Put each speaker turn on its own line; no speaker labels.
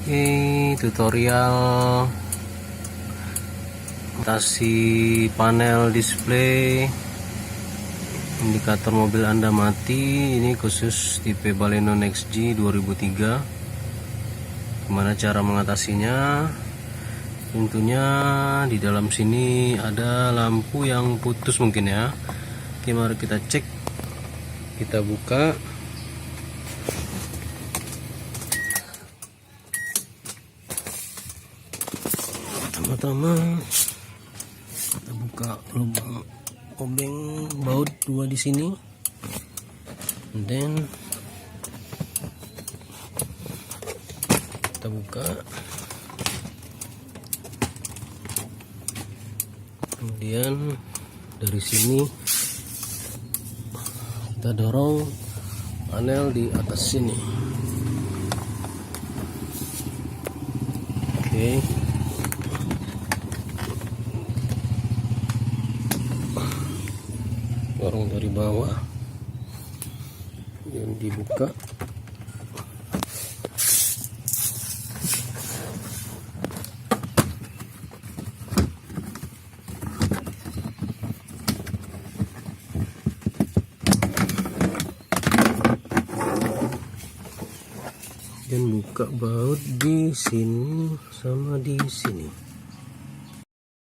Oke, tutorial atasi panel display indikator mobil Anda mati. Ini khusus tipe Baleno Next G 2003. Gimana cara mengatasinya? Tentunya di dalam sini ada lampu yang putus mungkin ya. Oke, mari kita cek. Kita buka. Pertama kita buka lubang obeng baut 2 di sini, dan kita buka, kemudian dari sini kita dorong panel di atas sini. Oke, dorong dari bawah dan dibuka. Dan buka baut di sini sama di sini.